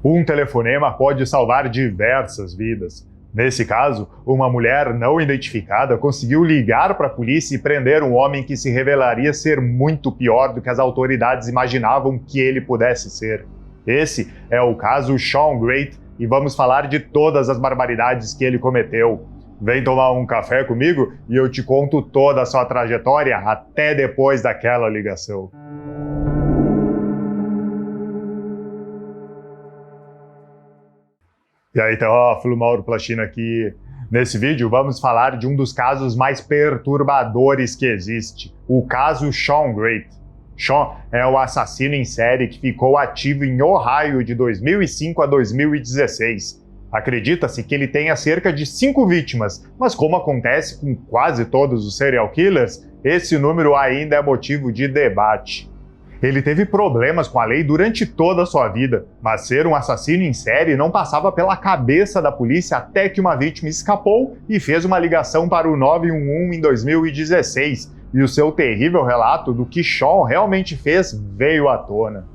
Um telefonema pode salvar diversas vidas. Nesse caso, uma mulher não identificada conseguiu ligar para a polícia e prender um homem que se revelaria ser muito pior do que as autoridades imaginavam que ele pudesse ser. Esse é o caso Sean Great e vamos falar de todas as barbaridades que ele cometeu. Vem tomar um café comigo e eu te conto toda a sua trajetória até depois daquela ligação. E aí, Teófilo, Mauro Plachina aqui. Nesse vídeo vamos falar de um dos casos mais perturbadores que existe, o caso Sean Great. Sean é o assassino em série que ficou ativo em Ohio de 2005 a 2016. Acredita-se que ele tenha cerca de 5 vítimas, mas como acontece com quase todos os serial killers, esse número ainda é motivo de debate. Ele teve problemas com a lei durante toda a sua vida, mas ser um assassino em série não passava pela cabeça da polícia até que uma vítima escapou e fez uma ligação para o 911 em 2016, e o seu terrível relato do que Sean realmente fez veio à tona.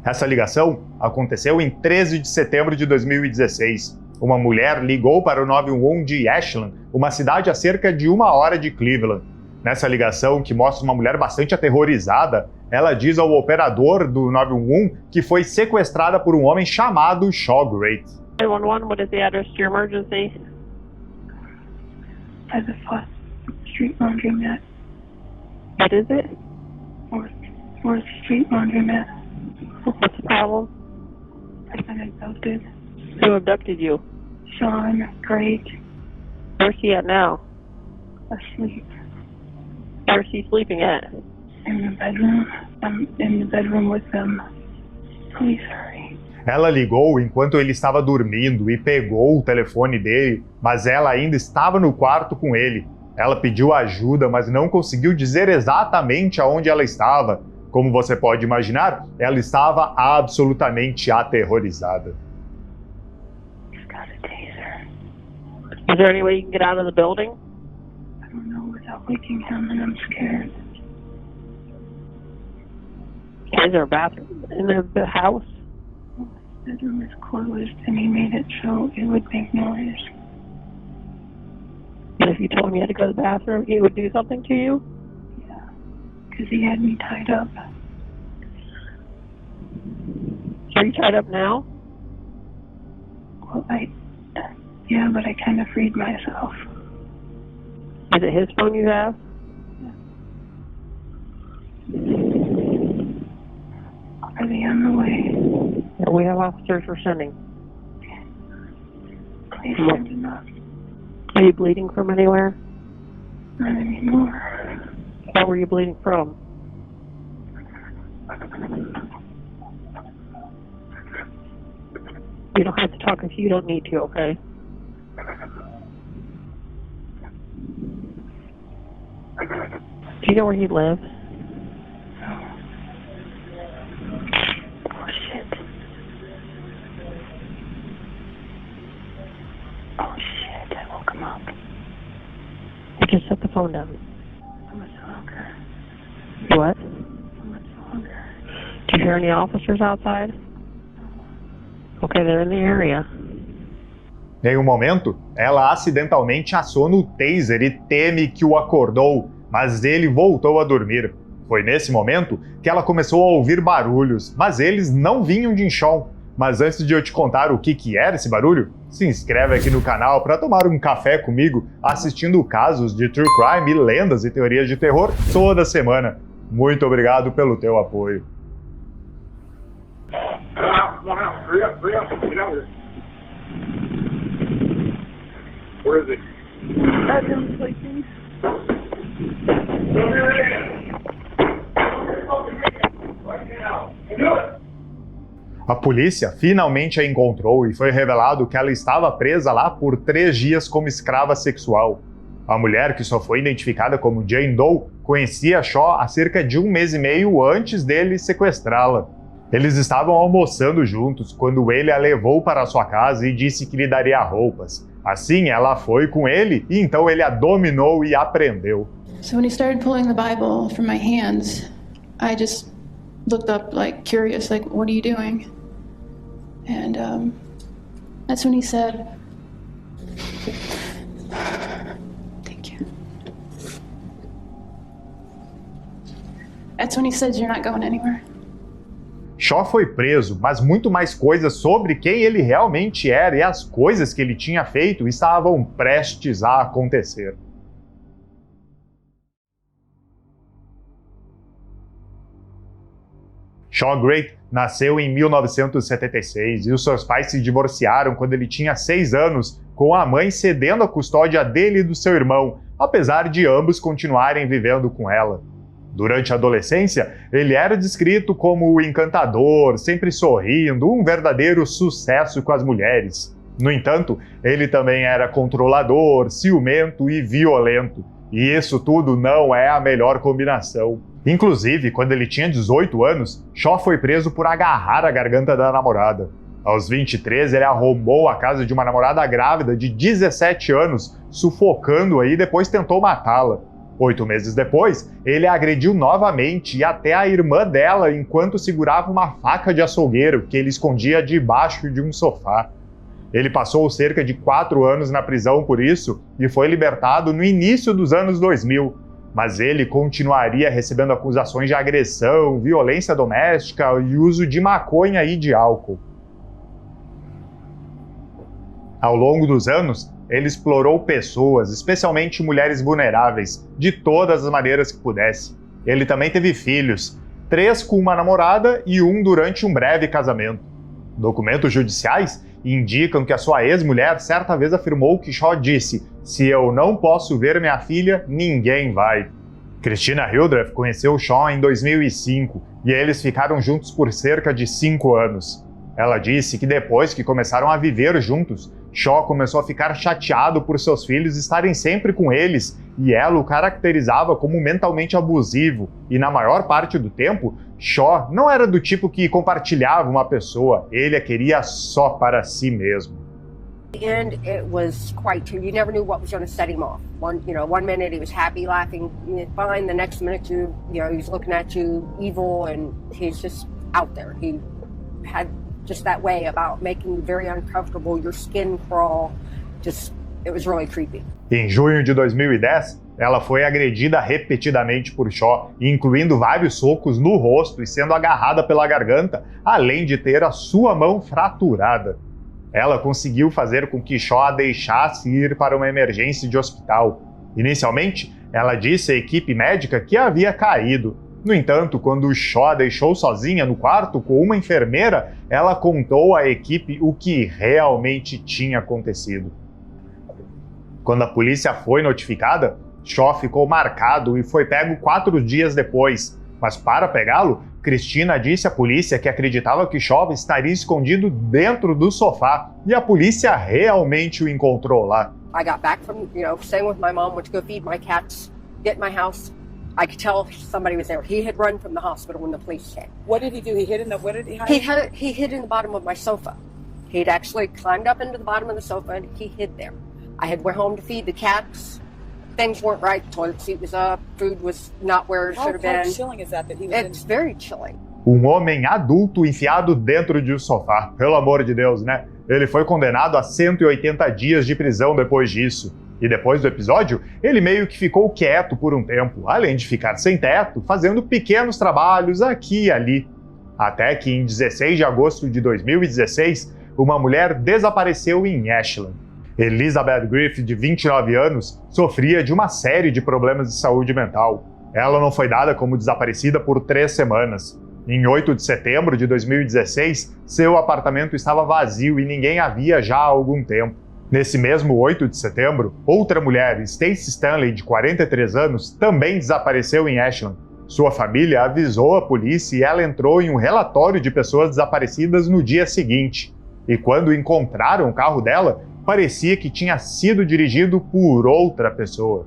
Essa ligação aconteceu em 13 de setembro de 2016. Uma mulher ligou para o 911 de Ashland, uma cidade a cerca de 1 hora de Cleveland. Nessa ligação, que mostra uma mulher bastante aterrorizada, ela diz ao operador do 911 que foi sequestrada por um homem chamado Sean Great. 911, what is the address to your emergency? By the Fourth Street Laundromat. What is it? Fourth Street Laundromat. What's the problem? I've been abducted. Who abducted you? Sean Great. Where's he at now? Asleep. Where's he sleeping at? In the bedroom. I'm in the bedroom with them. Please hurry. Ela ligou enquanto ele estava dormindo e pegou o telefone dele, mas ela ainda estava no quarto com ele. Ela pediu ajuda, mas não conseguiu dizer exatamente aonde ela estava. Como você pode imaginar, ela estava absolutamente aterrorizada. He's got a taser. Is there any way you can get out of the building? I don't know without waking him, and I'm scared. Is there a bathroom in the house? The bedroom is closed, and he made it so it would make noise. And if you told him you had to go to the bathroom, he would do something to you? Yeah, because he had me tied up. Are you tied up now? Well, yeah, but I kind of freed myself. Is it his phone you have? Are they on the way? Yeah, we have officers we're sending. Please send them up. Are you bleeding from anywhere? Not anymore. Where were you bleeding from? You don't have to talk if you don't need to, okay? Do you know where you live? Oh, shit. Oh, shit, I woke him up. You just set the phone down. How much longer? What? How much longer? Do you hear any officers outside? Okay, they're in the area. Em um momento, ela acidentalmente aciona o taser e teme que o acordou, mas ele voltou a dormir. Foi nesse momento que ela começou a ouvir barulhos, mas eles não vinham de Sean. Mas antes de eu te contar o que era esse barulho, se inscreve aqui no canal para tomar um café comigo, assistindo casos de true crime, lendas e teorias de terror toda semana. Muito obrigado pelo teu apoio. Where is it? Bedroom, please. A polícia finalmente a encontrou e foi revelado que ela estava presa lá por 3 dias como escrava sexual. A mulher, que só foi identificada como Jane Doe, conhecia Shaw há cerca de 1 mês e meio antes dele sequestrá-la. Eles estavam almoçando juntos quando ele a levou para sua casa e disse que lhe daria roupas. Assim, ela foi com ele e então ele a dominou e a prendeu. So when he started pulling the Bible from my hands, I just looked up, like, curious, like, what are you doing? And that's when he said, thank you. That's when he said, you're not going anywhere. Shaw foi preso, mas muito mais coisas sobre quem ele realmente era e as coisas que ele tinha feito estavam prestes a acontecer. Shaw Great nasceu em 1976 e os seus pais se divorciaram quando ele tinha 6 anos, com a mãe cedendo a custódia dele e do seu irmão, apesar de ambos continuarem vivendo com ela. Durante a adolescência, ele era descrito como o encantador, sempre sorrindo, um verdadeiro sucesso com as mulheres. No entanto, ele também era controlador, ciumento e violento. E isso tudo não é a melhor combinação. Inclusive, quando ele tinha 18 anos, Shaw foi preso por agarrar a garganta da namorada. Aos 23, ele arrombou a casa de uma namorada grávida de 17 anos, sufocando-a e depois tentou matá-la. 8 meses depois, ele a agrediu novamente e até a irmã dela enquanto segurava uma faca de açougueiro que ele escondia debaixo de um sofá. Ele passou cerca de 4 anos na prisão por isso e foi libertado no início dos anos 2000, mas ele continuaria recebendo acusações de agressão, violência doméstica e uso de maconha e de álcool. Ao longo dos anos, ele explorou pessoas, especialmente mulheres vulneráveis, de todas as maneiras que pudesse. Ele também teve filhos, 3 com uma namorada e 1 durante um breve casamento. Documentos judiciais indicam que a sua ex-mulher certa vez afirmou que Shaw disse: "Se eu não posso ver minha filha, ninguém vai." Christina Hildreth conheceu Shaw em 2005 e eles ficaram juntos por cerca de 5 anos. Ela disse que depois que começaram a viver juntos, Shaw começou a ficar chateado por seus filhos estarem sempre com eles e ela o caracterizava como mentalmente abusivo e na maior parte do tempo, Shaw não era do tipo que compartilhava uma pessoa, ele a queria só para si mesmo. And it was quite, you never knew what was going to set him off. One minute he was happy, laughing, fine. The next minute, he's looking at you evil, and he's just out there. He had just that way about making you very uncomfortable, your skin crawl. It was really creepy. Em junho de 2010, ela foi agredida repetidamente por Shaw, incluindo vários socos no rosto e sendo agarrada pela garganta, além de ter a sua mão fraturada. Ela conseguiu fazer com que Shaw a deixasse ir para uma emergência de hospital. Inicialmente, ela disse à equipe médica que havia caído. No entanto, quando Shaw a deixou sozinha no quarto com uma enfermeira, ela contou à equipe o que realmente tinha acontecido. Quando a polícia foi notificada, Shaw ficou marcado e foi pego 4 dias depois. Mas para pegá-lo, Christina disse à polícia que acreditava que Shaw estaria escondido dentro do sofá e a polícia realmente o encontrou lá. I got back from, staying with my mom, went to go feed my cats, get in my house. I could tell somebody was there. He had run from the hospital when the police came. What did he do? He hid in the, what did he hide? He hid in the bottom of my sofa. He'd actually climbed up into the bottom of the sofa and he hid there. I had went home to feed the cats. Things weren't right. The toilet seat was up. Food was not where it should have been. How chilling is that he was It's very chilling. Um homem adulto enfiado dentro de um sofá. Pelo amor de Deus, né? Ele foi condenado a 180 dias de prisão depois disso. E depois do episódio, ele meio que ficou quieto por um tempo, além de ficar sem teto, fazendo pequenos trabalhos aqui e ali. Até que em 16 de agosto de 2016, uma mulher desapareceu em Ashland. Elizabeth Griffith, de 29 anos, sofria de uma série de problemas de saúde mental. Ela não foi dada como desaparecida por 3 semanas. Em 8 de setembro de 2016, seu apartamento estava vazio e ninguém a via já há algum tempo. Nesse mesmo 8 de setembro, outra mulher, Stacey Stanley, de 43 anos, também desapareceu em Ashland. Sua família avisou a polícia e ela entrou em um relatório de pessoas desaparecidas no dia seguinte. E quando encontraram o carro dela, parecia que tinha sido dirigido por outra pessoa.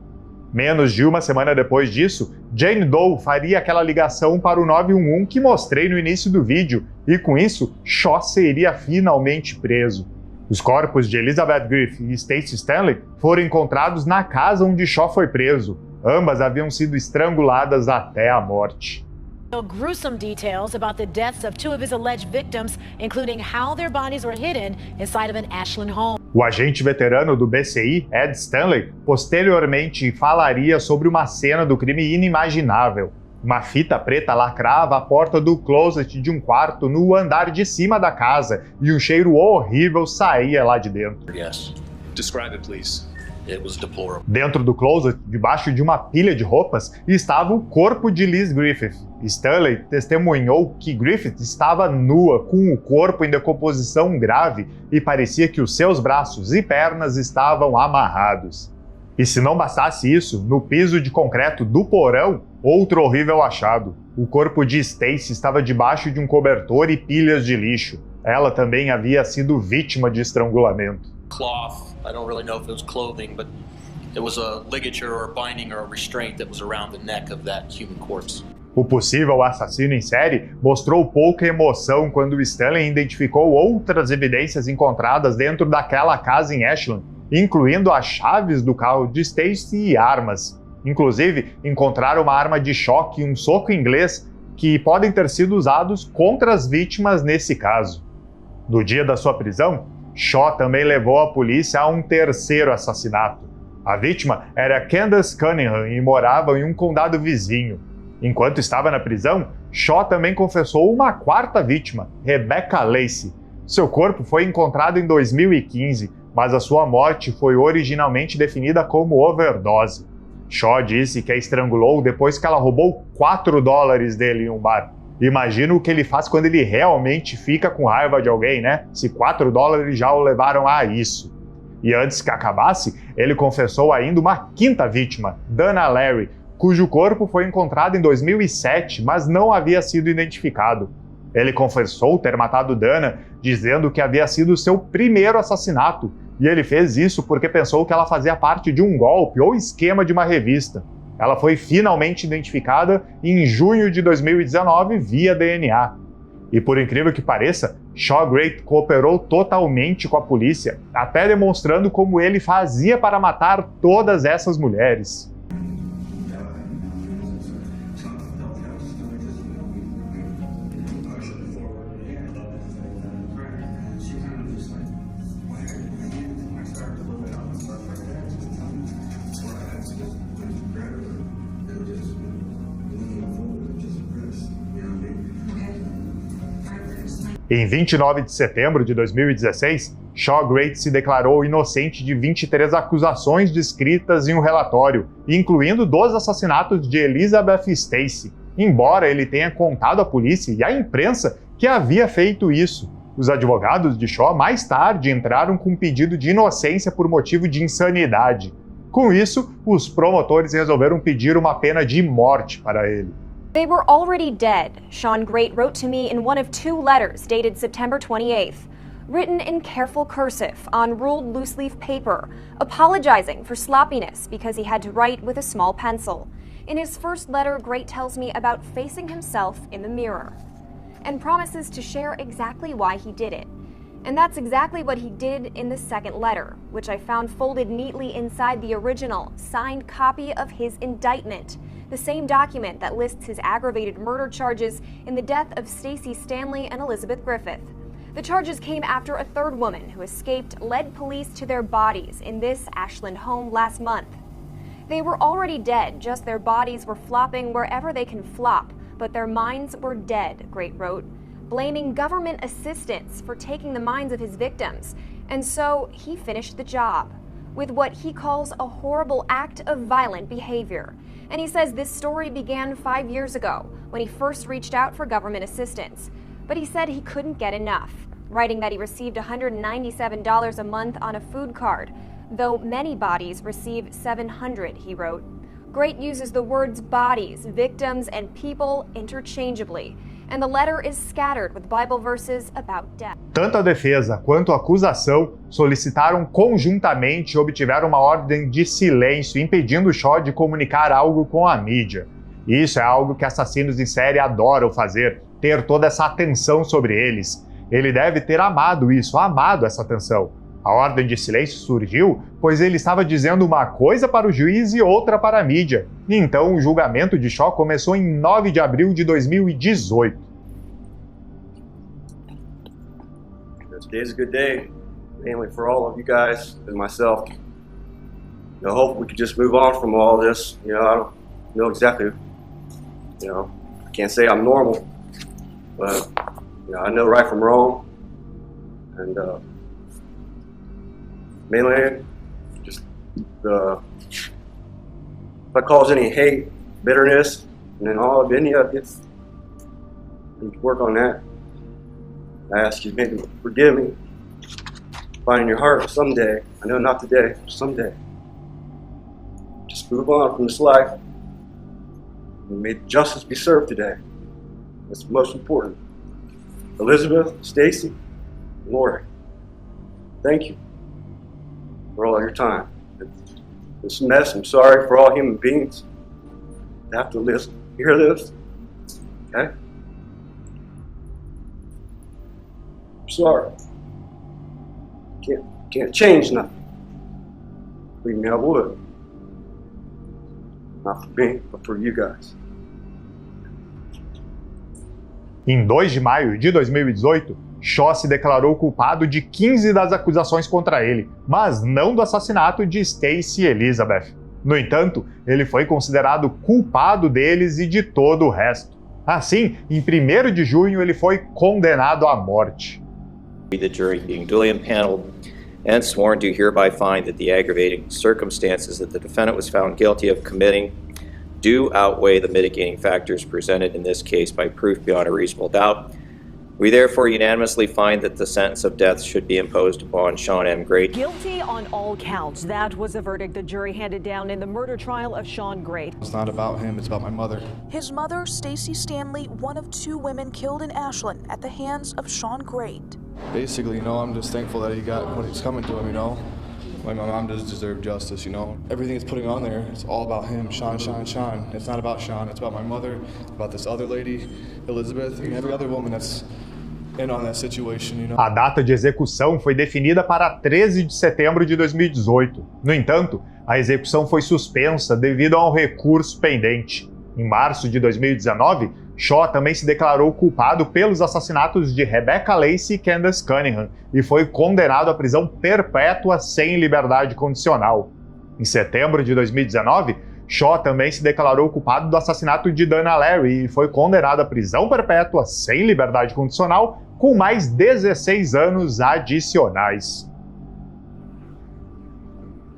Menos de uma semana depois disso, Jane Doe faria aquela ligação para o 911 que mostrei no início do vídeo, e com isso, Shaw seria finalmente preso. Os corpos de Elizabeth Griffith e Stacey Stanley foram encontrados na casa onde Shaw foi preso. Ambas haviam sido estranguladas até a morte. Gruesome details about the deaths of two of his alleged victims, including how their bodies were hidden inside of an Ashland home. O agente veterano do BCI, Ed Stanley, posteriormente falaria sobre uma cena do crime inimaginável. Uma fita preta lacrava a porta do closet de um quarto no andar de cima da casa e um cheiro horrível saía lá de dentro. Yes. Describe it, please. It was deplorable. Dentro do closet, debaixo de uma pilha de roupas, estava o corpo de Liz Griffith. Stanley testemunhou que Griffith estava nua, com o corpo em decomposição grave e parecia que os seus braços e pernas estavam amarrados. E se não bastasse isso, no piso de concreto do porão, outro horrível achado. O corpo de Stacy estava debaixo de um cobertor e pilhas de lixo. Ela também havia sido vítima de estrangulamento. Cloth. I don't really know if it was clothing, but it was a ligature or a binding or a restraint that was around the neck of that human corpse. O possível assassino em série mostrou pouca emoção quando Stanley identificou outras evidências encontradas dentro daquela casa em Ashland, incluindo as chaves do carro de Stacy e armas. Inclusive, encontraram uma arma de choque e um soco inglês que podem ter sido usados contra as vítimas nesse caso. No dia da sua prisão, Shaw também levou a polícia a um terceiro assassinato. A vítima era Candace Cunningham e morava em um condado vizinho. Enquanto estava na prisão, Shaw também confessou uma quarta vítima, Rebecca Lacey. Seu corpo foi encontrado em 2015, mas a sua morte foi originalmente definida como overdose. Shaw disse que a estrangulou depois que ela roubou $4 dele em um bar. Imagina o que ele faz quando ele realmente fica com raiva de alguém, né? Se $4 já o levaram a isso. E antes que acabasse, ele confessou ainda uma quinta vítima, Dana Larry, cujo corpo foi encontrado em 2007, mas não havia sido identificado. Ele confessou ter matado Dana, dizendo que havia sido seu primeiro assassinato, e ele fez isso porque pensou que ela fazia parte de um golpe ou esquema de uma revista. Ela foi finalmente identificada em junho de 2019 via DNA. E por incrível que pareça, Shaw Great cooperou totalmente com a polícia, até demonstrando como ele fazia para matar todas essas mulheres. Em 29 de setembro de 2016, Shaw Great se declarou inocente de 23 acusações descritas em um relatório, incluindo 2 assassinatos de Elizabeth Stacy, embora ele tenha contado à polícia e à imprensa que havia feito isso. Os advogados de Shaw mais tarde entraram com um pedido de inocência por motivo de insanidade. Com isso, os promotores resolveram pedir uma pena de morte para ele. They were already dead, Shawn Great wrote to me in one of 2 letters dated September 28th, written in careful cursive on ruled loose-leaf paper, apologizing for sloppiness because he had to write with a small pencil. In his first letter, Great tells me about facing himself in the mirror, and promises to share exactly why he did it. And that's exactly what he did in the second letter, which I found folded neatly inside the original, signed copy of his indictment, the same document that lists his aggravated murder charges in the death of Stacy Stanley and Elizabeth Griffith. The charges came after a third woman who escaped led police to their bodies in this Ashland home last month. They were already dead, just their bodies were flopping wherever they can flop, but their minds were dead, Great wrote, blaming government assistance for taking the minds of his victims, and so he finished the job with what he calls a horrible act of violent behavior. And he says this story began 5 years ago when he first reached out for government assistance. But he said he couldn't get enough, writing that he received $197 a month on a food card, though many bodies receive $700, he wrote. Great uses the words bodies, victims, and people interchangeably. And the letter is scattered with Bible verses about death. Tanto a defesa quanto a acusação solicitaram conjuntamente e obtiveram uma ordem de silêncio impedindo Shaw de comunicar algo com a mídia. Isso é algo que assassinos em série adoram fazer, ter toda essa atenção sobre eles. Ele deve ter amado isso, amado essa atenção. A ordem de silêncio surgiu pois ele estava dizendo uma coisa para o juiz e outra para a mídia. E então o julgamento de Shaw começou em 9 de abril de 2018. Today's a good day, mainly for all of you guys and myself. I hope we could just move on from all this. I don't know exactly, I can't say I'm normal, but I know right from wrong. And mainly, just if I cause any hate, bitterness, and then all of any of it, we need to work on that. I ask you maybe forgive me, find in your heart someday. I know not today, someday. Just move on from this life. And may justice be served today. That's most important. Elizabeth, Stacy, Lori, thank you for all your time. This mess, I'm sorry for all human beings to have to listen, hear this, okay? I'm sorry. Can't change nothing. Believe me, I would. Not for me, but for you guys. Em 2 de maio de 2018, Shaw se declarou culpado de 15 das acusações contra ele, mas não do assassinato de Stacy Elizabeth. No entanto, ele foi considerado culpado deles e de todo o resto. Assim, em 1º de junho, ele foi condenado à morte. The jury being duly impaneled and sworn do hereby find that the aggravating circumstances that the defendant was found guilty of committing do outweigh the mitigating factors presented in this case by proof beyond a reasonable doubt. We therefore unanimously find that the sentence of death should be imposed upon Shawn M. Grate. Guilty on all counts. That was the verdict the jury handed down in the murder trial of Shawn Grate. It's not about him, it's about my mother. His mother, Stacy Stanley, one of 2 women killed in Ashland at the hands of Shawn Grate. Basically, I'm just thankful that he got what he's coming to him, My mom does deserve justice, Everything he's putting on there, it's all about him, Shawn. It's not about Shawn, it's about my mother, about this other lady, Elizabeth, and every other woman that's in on that situation, A data de execução foi definida para 13 de setembro de 2018. No entanto, a execução foi suspensa devido a um recurso pendente. Em março de 2019, Shaw também se declarou culpado pelos assassinatos de Rebecca Lacey e Candace Cunningham e foi condenado à prisão perpétua sem liberdade condicional. Em setembro de 2019, Shaw também se declarou culpado do assassinato de Dana Larry e foi condenado à prisão perpétua sem liberdade condicional com mais 16 anos adicionais.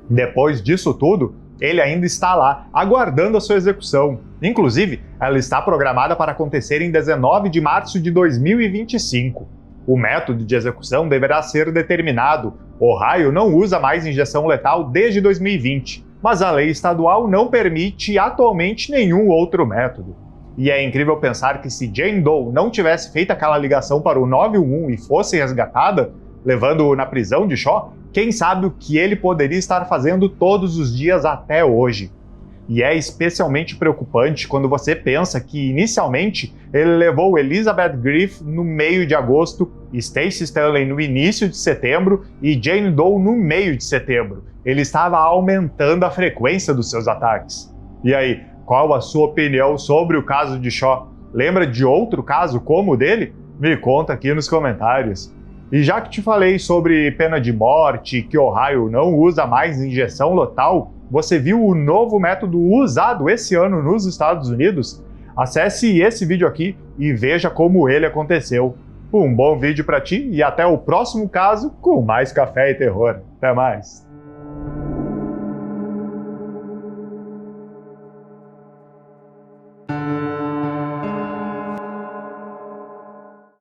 Depois disso tudo, ele ainda está lá, aguardando a sua execução. Inclusive, ela está programada para acontecer em 19 de março de 2025. O método de execução deverá ser determinado. Ohio não usa mais injeção letal desde 2020, mas a lei estadual não permite atualmente nenhum outro método. E é incrível pensar que se Jane Doe não tivesse feito aquela ligação para o 911 e fosse resgatada, levando-o na prisão de Shaw, quem sabe o que ele poderia estar fazendo todos os dias até hoje. E é especialmente preocupante quando você pensa que, inicialmente, ele levou Elizabeth Griff no meio de agosto, Stacy Stanley no início de setembro e Jane Doe no meio de setembro. Ele estava aumentando a frequência dos seus ataques. E aí, qual a sua opinião sobre o caso de Shaw? Lembra de outro caso como o dele? Me conta aqui nos comentários. E já que te falei sobre pena de morte, que Ohio não usa mais injeção letal, você viu o novo método usado esse ano nos Estados Unidos? Acesse esse vídeo aqui e veja como ele aconteceu. Um bom vídeo para ti e até o próximo caso com mais café e terror. Até mais!